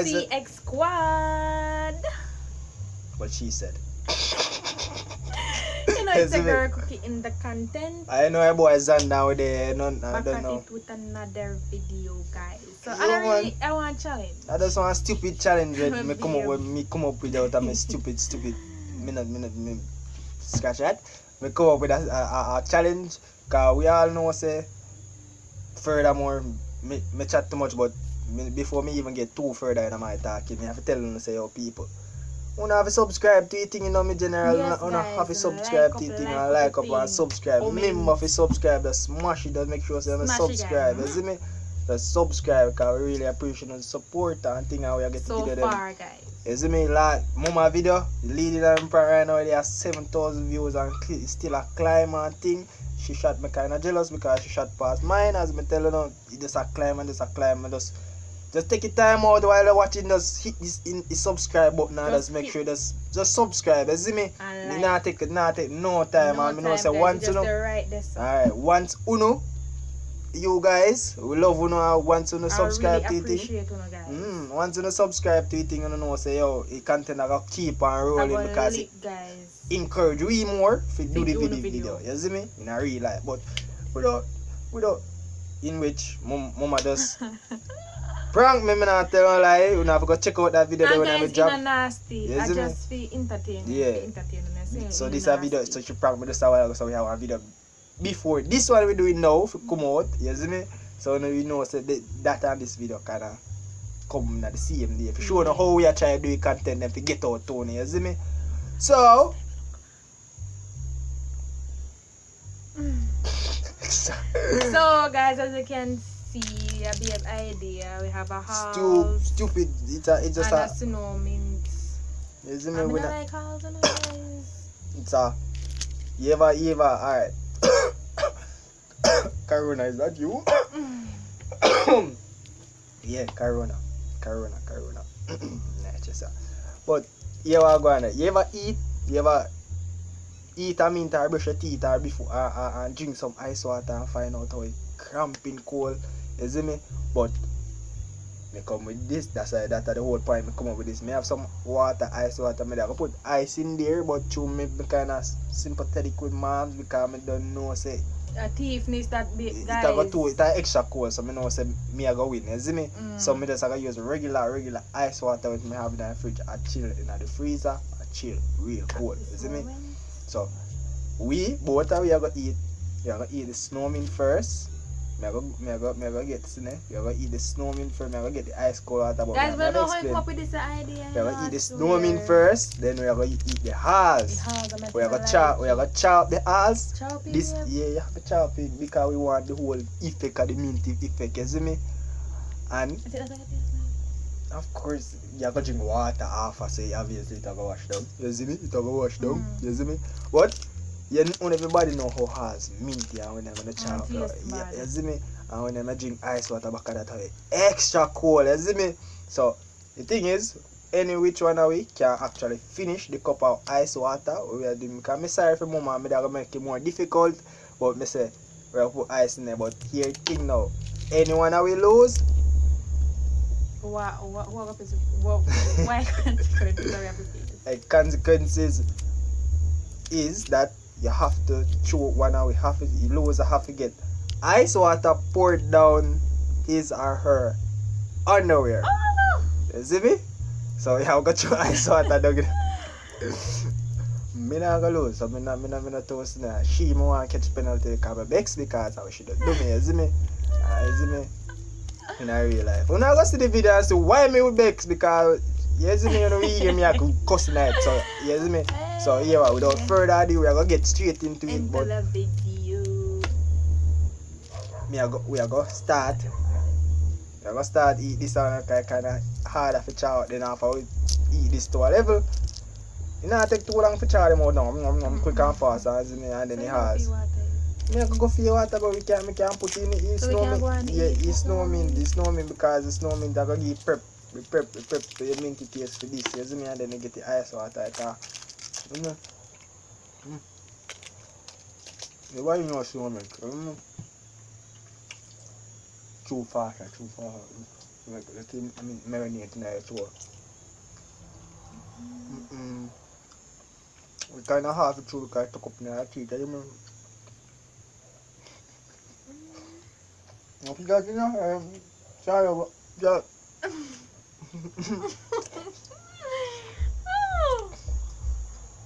guys. CX Squad. What she said. You know, it's a girl cookie in the content. I know a boy Zan now there. I don't know. It with another video, guys. So Yo, I want challenge. I just want a stupid challenge with me come up with out of my stupid me scratch that. Me come up with a challenge because we all know say furthermore me chat too much but before me even get too further in my talking me have to tell them say yo people you have to subscribe to it thing, you know me general. Yes, you guys, have to subscribe to it thing and like up and subscribe. Remember to subscribe, just smash it, just make sure you subscribe. You see me? Just subscribe because we really appreciate the support and thing how we get so to far, guys. You see me? Like mama video, leading on right now they have 7,000 views and still a climb and thing. She shot me kinda jealous because she shot past mine as me telling her it just a climb and just take your time out while you're watching. Just hit this subscribe button and just make sure just subscribe. You see me? Like, not take no time. No and me know say once you know. Alright, once uno, you guys, we love uno. Once uno subscribe really to it. Guys. Once you subscribe to it, you know say yo, the content gonna keep on rolling because it guys. encourage we more to do the video. You see me? In a real life, but without in which mama just. Prank me, not tell no lie. You have to go check out that video when I'm a job. Nasty. I just feel entertaining. Yeah. So this a video, so she prank me just a while ago, so we have a video before. This one we doing now, if come out, you see me? So now you know so that and this video kinda come at the same day. For sure how we are trying to do content and to get out Tony, you see me? So so guys, as you can see a bit idea. We have a house. Stupid. It's just a snowmint. Isn't it? I like house and guys. It's a Eva. Alright. Corona, is that you? Yeah, Corona. Nah, just but you ever go on there? You ever eat a mint or brush your teeth or before and drink some ice water and find out how it cramping cold? You see me? But me come with this, that's the whole point. Me come up with this. Me have some ice water. Me I put ice in there, but to me kind of sympathetic with moms because me don't know say a thiefness that big guys. It's extra cold, so me know say me I go win. You see me? So me just I use regular ice water with me have in the fridge. I chill in the freezer. I chill real cold. You see me? So we both are we are gonna eat. We are gonna eat the snowmint first. Me I go get this, ne? We are gonna eat the snowmint first. Me I go get the ice cold water. But guys, we know how you come up with this idea. We are gonna eat the snowmint first. Then we are gonna eat the halls. We are gonna chop the halls. This you have to chop it because we want the whole effect of the mint effect. You see me? And of course, you have to drink water after, so obviously it will go wash down. You see me? It will go wash down. You see me? But everybody know how hard mint and when I'm gonna chop. You see me? And when I drink ice water back at that extra cold, you see me? So the thing is, any which one of we can actually finish the cup of ice water. We are doing because I'm sorry for mama, I'm gonna make it more difficult, but I say we'll put ice in there. But here thing now, anyone that we lose. Why consequences is that you have to choke one and you loser have to get ice water poured down his or her underwear. Oh. You see me? So you have got to ice water down. Me not gonna lose, so me not toast now. She me want to catch penalty because I vex because how she do me, you see me? You see me? In a real life. When I go see the video and see why me would vex because you see me, we hear me I could cuss night. So you see me? So yeah, without further ado, we are gonna get straight into it. But the video. We are gonna start. We are gonna start eat this one kinda harder for chow. Then after we eat this to a level. It not take too long for chow them out now. I'm quick and fast and then it has. I can go for your water, but we can put in the snowmint. Yeah, the snowmint because the snowmint are gonna give prep. We prep so you minty taste for this, you see me, and then you get the ice water. Why you know snowmint? Too fast. Let him marinate in the throat. We kind of half it through because I took up in our teeth. You remember? Because you know, sorry, yeah.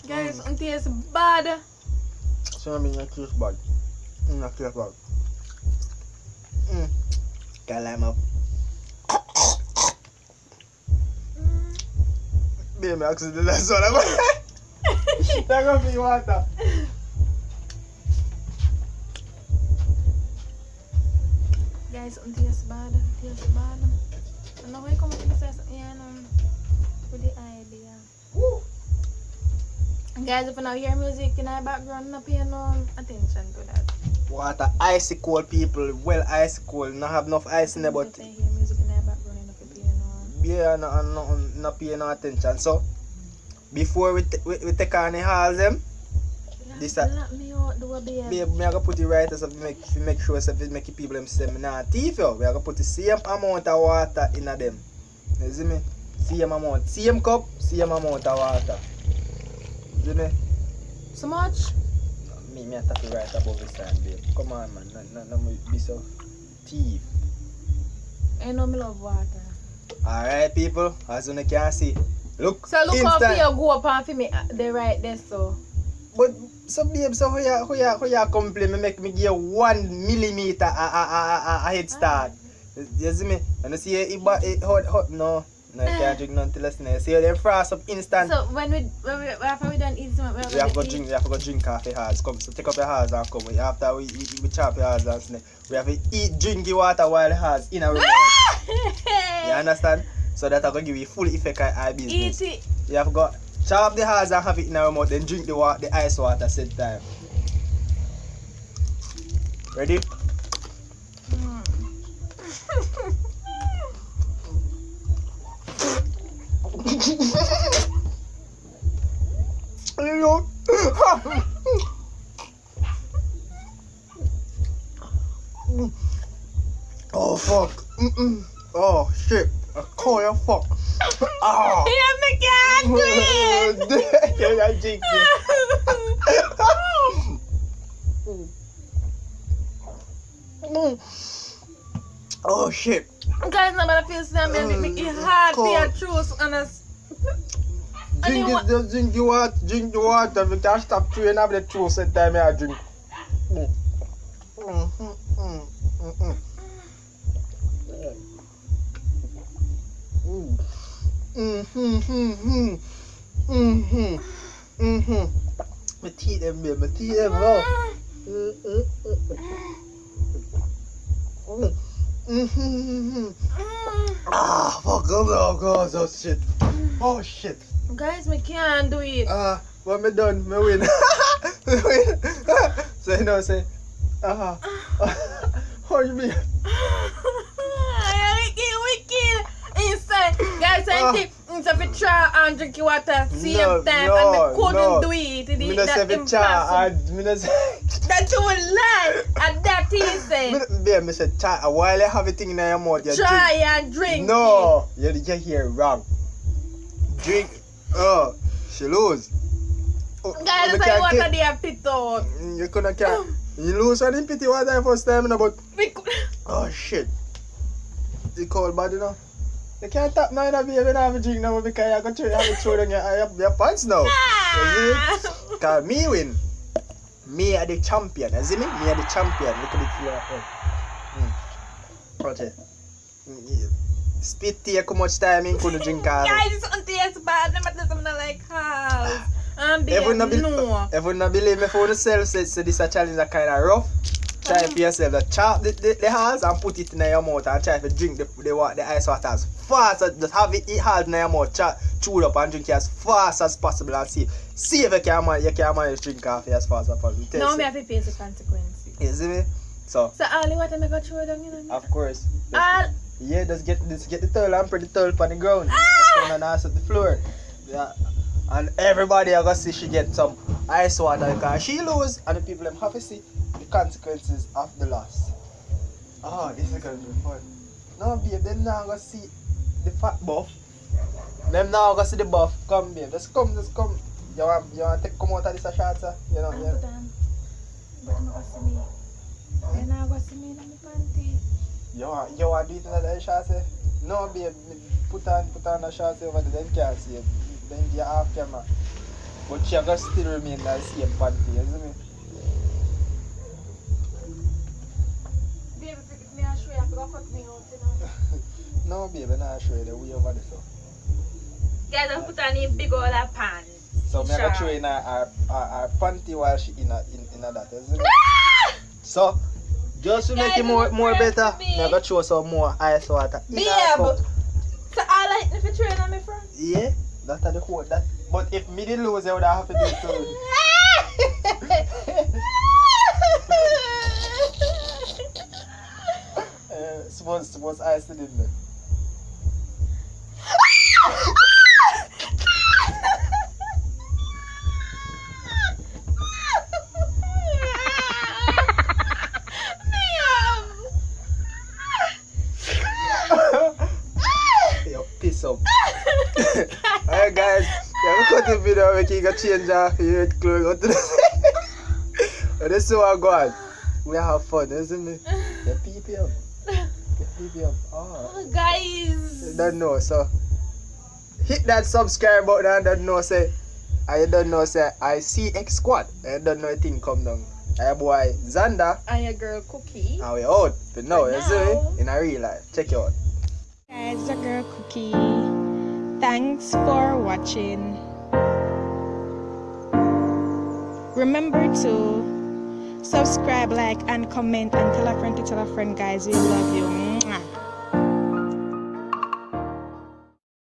Guys, it tastes bad. So I mean, it tastes bad. It tastes bad. Can't line up. Baby, I accidentally that's all I'm Take off the water. Guys, it tastes bad. It tastes bad. I know how come to say something with the idea. Guys, if you now hear music in the background, not pay no attention to that. Water icy cold, people. Well, icy cold. Not have enough ice in there, but If you hear music in the background, you not pay no. yeah, not pay no attention. So, before we take on the halls, them. This let me out, do a babe. Babe, me I go put it right so make sure so make the people them say me not thief yo. We are gonna put the same amount of water in them. You see me? Same amount, same cup, same amount of water. You see me? So much? Me I tap it right above this time, babe. Come on, man, no be so thief. I know me love water. Alright, people, as you can see, look. So look how instant. you go up and for me the right there so. But so babe, so who ya complain me make me give 1 millimeter a head start. You see me? And you see it hot no you can't drink none till less now. See them frost up instant. So when after we done eat some we have to go drink off your hands. Come so take up your hands and come. After we chop your hands and snake. We have to eat drink the water while the hands in our mouth. You understand? So that I gonna give you full effect of our business. Eat it. You have to go chop the hands and have it in our mouth, then drink the ice water same time. Ready? Oh fuck. Oh shit. I call you fuck. Oh. Yeah, me can't do it. Yeah, I drink it. Oh shit. Guys, nobody feels something make it hard to your truth on us. Just drink the water. If you can't stop chewing up the truth at time I drink. My teeth them, babe. My teeth them, oh. Ah, fuck, oh god, oh shit. Oh shit. Guys, me can't do it. What me done? Me win. Me win. So you know, say, how you mean? Wicked. Inside. Guys, I think if you try and drink your water same time and me couldn't do it. Me not say if Impossible. me not say. That you will lie. And that is it. Babe, me say try. While you have a thing in your mouth, you Try drink. and drink. No, you hear wrong. Drink. Oh, she lose. Guys, me I can't water get- they have pit out. You couldn't care. You lose one in pity water first time, no, but We could- oh shit. The cold body now. You can't tap now, baby. You don't have a drink now because you got to have it thrown on your pants now. You see? Because me win. Me are the champion. You see me? Me are the champion. Look at it here. Okay. Spit take how much time in couldn't drink all Guys, it's on taste bad. No matter something like house. And If you no. not believe me for yourself, say this a challenge that kind of rough. Try for yourself to chop the halls and put it in your mouth and try to drink the ice water as fast as just have it halls in your mouth, chew it up and drink it as fast as possible and see if you can manage to drink coffee as fast as possible. No, me have to face the consequences. You see me? So all the water me go throw down, you know. of course. All Yeah, just get the towel and put the towel on the ground. And ass at the floor. Yeah. And everybody are gonna see she get some ice water because she lose and the people them have to see the consequences of the loss. Oh, this is gonna be fun. No, babe, them now go see the fat buff. Them now go see the buff. Come, babe, just come. You want to come out of this shot, sir? You know, yeah. But I'm going to see me. You're not going to see me in my panty. You want to do it in the shot, sir? No, babe, put on a shot over there, then can't see it. Then you half camera. But she going to still remain in the same panty, you see me? Baby, if me I show you, I forgot cut me out, you know. No, babe, I'm not sure the way over there, so. Guys, I put on a big old pants. So I'm going to show you her panty while she in that, isn't it? So, just to make it more better, I'm going to show some more ice water in her cup. So all I if you train on me front? Yeah, that's the whole that. But if me did lose, I would have to do it too. Suppose I still didn't know. Piss up. Alright guys, yeah, we cut the video make you can change your clothes. This is what I got. We have fun, isn't it? The PP up. The PP up. Oh. Guys. You don't know, so hit that subscribe button and don't know say I don't know say I see X squad. I don't know a thing come down. I boy Xander And your girl Cookie. and we out. But now you see me in a real life. Check it out. Guys, the girl Cookie. Thanks for watching. Remember to subscribe, like, and comment, and tell a friend to tell a friend, guys. We love you.